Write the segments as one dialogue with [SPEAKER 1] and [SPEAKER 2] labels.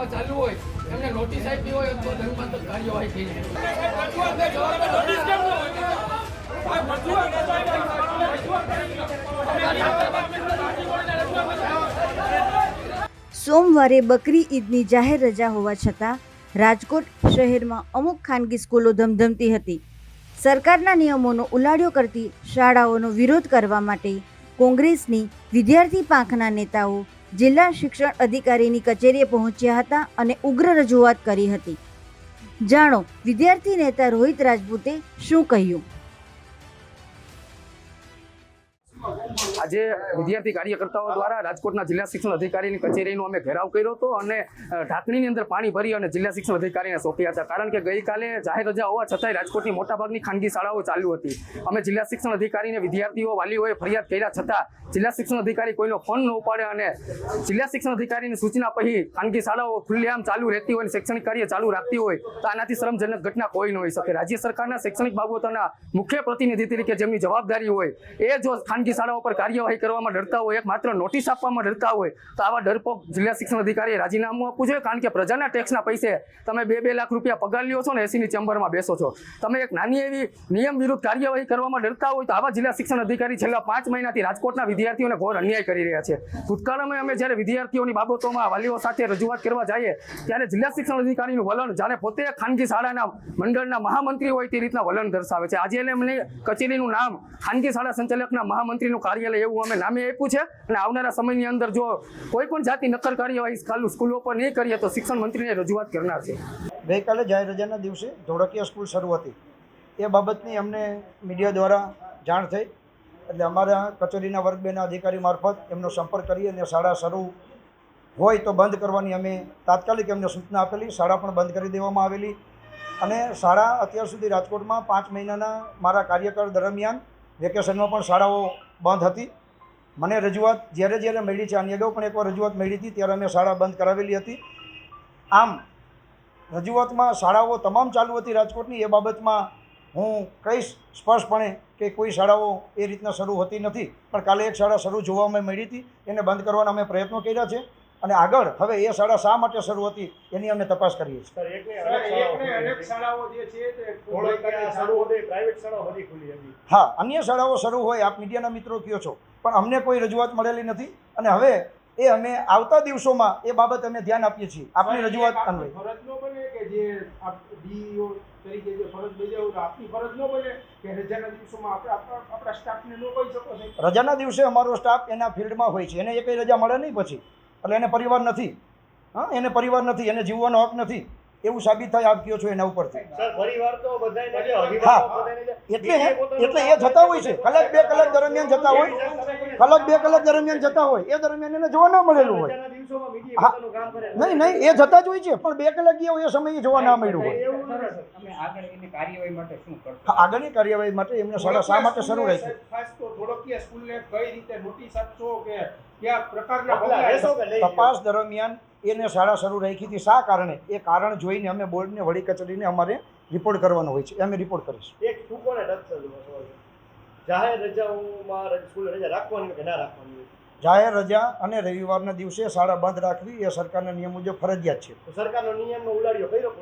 [SPEAKER 1] શાળામાં ચાલુ હોય એમને નોટિસ આપી હોય તો દંડનાત્મક કાર્યવાહી થઈ
[SPEAKER 2] સોમવારે બકરી ઈદની જાહેર રજા હોવા છતાં રાજકોટ શહેરમાં અમુક ખાનગી સ્કૂલો ધમધમતી હતી. સરકારના નિયમોનો ઉલાળ્યો કરતી શાળાઓનો વિરોધ કરવા માટે કોંગ્રેસની વિદ્યાર્થી પાંખના નેતાઓ જિલ્લા શિક્ષણ અધિકારીની કચેરીએ પહોંચ્યા હતા અને ઉગ્ર રજૂઆત કરી હતી. જાણો વિદ્યાર્થી નેતા રોહિત રાજપૂતે શું કહ્યું.
[SPEAKER 3] આજે વિદ્યાર્થી કાર્યકર્તાઓ દ્વારા રાજકોટના જિલ્લા શિક્ષણ અધિકારીની કચેરીનો અમે ઘેરાવ કર્યો હતો અને ઢાંકણીની અંદર પાણી ભરી અને જિલ્લા શિક્ષણ અધિકારીને સોંપ્યા હતા. કારણ કે ગઈકાલે જાહેર રજા હોવા છતાંય રાજકોટની મોટાભાગની ખાનગી શાળાઓ ચાલુ હતી. અમે જિલ્લા શિક્ષણ અધિકારીને વિદ્યાર્થીઓ વાલીઓએ ફરિયાદ કર્યા છતાં જિલ્લા શિક્ષણ અધિકારી કોઈનો ફોન ન ઉપાડે અને જિલ્લા શિક્ષણ અધિકારીની સૂચના પછી ખાનગી શાળાઓ ખુલ્લેઆમ ચાલુ રહેતી હોય અને શૈક્ષણિક કાર્ય ચાલુ રાખતી હોય તો આનાથી શરમજનક ઘટના કોઈ ન હોઈ શકે. રાજ્ય સરકારના શૈક્ષણિક બાબતોના મુખ્ય પ્રતિનિધિ તરીકે જેમની જવાબદારી હોય એ જો ખાનગી શાળાઓ પર કાર્યવાહી કરવામાં ડરતા હોય, એક માત્ર નોટિસ આપવામાં ડરતા હોય તો આવા ડરપોક જિલ્લા શિક્ષણ અધિકારીએ રાજીનામું આપવું જોઈએ. કારણ કે પ્રજાના ટેક્સના પૈસે તમે 2-2 લાખ રૂપિયા પગાર લ્યો છો ને એસીની ચેમ્બરમાં બેસો છો. તમે એક નાની એવી નિયમ વિરુદ્ધ કાર્યવાહી કરવામાં ડરતા હોય તો આવા જિલ્લા શિક્ષણ અધિકારી છેલ્લા 5 મહિનાથી રાજકોટના વિદ્યાર્થીઓને ઘોર અન્યાય કરી રહ્યા છે. ભૂતકાળમાં અમે જ્યારે વિદ્યાર્થીઓની બાબતોમાં વાલીઓ સાથે રજૂઆત કરવા જઈએ ત્યારે જિલ્લા શિક્ષણ અધિકારીનું વલણ જાણે પોતે ખાનગી શાળાના મંડળના મહામંત્રી હોય તે રીતના વલણ દર્શાવે છે. આજે એમને કચેરીનું નામ ખાનગી શાળા સંચાલકના મહામંત્રીનું કાર્યાલય એવું અમે નામે આપ્યું છે અને આવનારા સમયની અંદર જો કોઈ પણ જાતિ નક્કર કાર્યવાહી સ્કૂલો પર નહીં કરીએ તો શિક્ષણ મંત્રીને રજૂઆત કરનાર છે.
[SPEAKER 4] ગઈકાલે જાહેર રજાના દિવસે ધોળકિયા સ્કૂલ શરૂ હતી. એ બાબતની અમને મીડિયા દ્વારા જાણ થઈ એટલે અમારા કચેરીના વર્ગ 2ના અધિકારી મારફત એમનો સંપર્ક કરી અને શાળા શરૂ હોય તો બંધ કરવાની અમે તાત્કાલિક એમને સૂચના આપેલી. શાળા પણ બંધ કરી દેવામાં આવેલી અને શાળા અત્યાર સુધી રાજકોટમાં 5 મહિનાના મારા કાર્યકાળ દરમિયાન વેકેશનમાં પણ શાળાઓ બંધ હતી. મને રજૂઆત જ્યારે મળી છે, આની અગાઉ પણ એકવાર રજૂઆત મળી હતી ત્યારે અમે શાળા બંધ કરાવેલી હતી. આમ રજૂઆતમાં શાળાઓ તમામ ચાલુ હતી રાજકોટની. એ બાબતમાં હું કહીશ સ્પષ્ટપણે કે કોઈ શાળાઓ એ રીતના શરૂ હોતી નથી, પણ કાલે એક શાળા શરૂ જોવામાં મળી હતી. એને બંધ કરવાના અમે પ્રયત્નો કર્યા છે અને આગળ હવે એ શાળા શા માટે શરૂ હતી એની અમે તપાસ કરીએ છીએ. હા, અન્ય શાળાઓ શરૂ હોય આપ મીડિયાના મિત્રો કહો છો, પણ અમને કોઈ રજૂઆત મળેલી નથી અને હવે એ અમે આવતા દિવસોમાં એ બાબત અમે ધ્યાન આપીએ છીએ. આપની રજૂઆત અન્વયે રજાના દિવસે અમારો સ્ટાફ એના ફિલ્ડમાં હોય છે. એને એ કંઈ રજા મળે નહીં પછી એટલે એને પરિવાર નથી. હા, એને પરિવાર નથી, એને જીવવાનો હક નથી એવું સાબિત થાય આપ કહો છો એના ઉપરથી. હા, એટલે એ જતા હોય છે કલાક 2 કલાક દરમિયાન જતા હોય, કલાક 2 કલાક દરમિયાન જતા હોય એ દરમિયાન એને જોવા ના મળેલું હોય. હા, નહીં એ જતા જ હોય છે પણ 2 કલાક ગયા હોય એ સમયે જોવા ના મળ્યું હોય. આગળની કાર્યવાહી માટે એમને શાળા શા માટે શરૂ રહી છે તપાસ દરમિયાન એને શાળા શરૂ રાખી હતી. શા કારણે એ કારણ જોઈને અમે બોર્ડને વડી કચેરીને અમારે રિપોર્ટ કરવાનો હોય છે. અમે રિપોર્ટ કરીશું. જાહેર રજા અને રવિવારના દિવસે શાળા બંધ રાખવી એ સરકારના નિયમ મુજબ ફરજિયાત છે. સરકારનો નિયમનો ઉલાળ્યો કર્યો,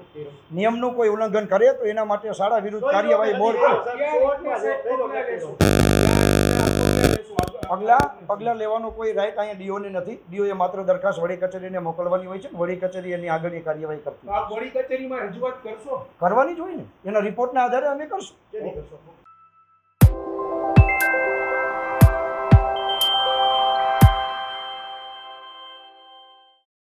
[SPEAKER 4] નિયમનું કોઈ ઉલ્લંઘન કરે તો એના માટે શાળા વિરુદ્ધ કાર્યવાહી બોર્ડ પગલાં લેવાનો કોઈ રાઈટ અહીંયા ડીઓને નથી. ડીઓએ માત્ર દરખાસ્ત વડી કચેરીને મોકલવાની હોય છે. વડી કચેરી એની આગળની કાર્યવાહી કરતી.
[SPEAKER 1] વડી કચેરીમાં રજૂઆત કરશો?
[SPEAKER 4] કરવાની જ હોય ને. એના રિપોર્ટના આધારે અમે કરશું.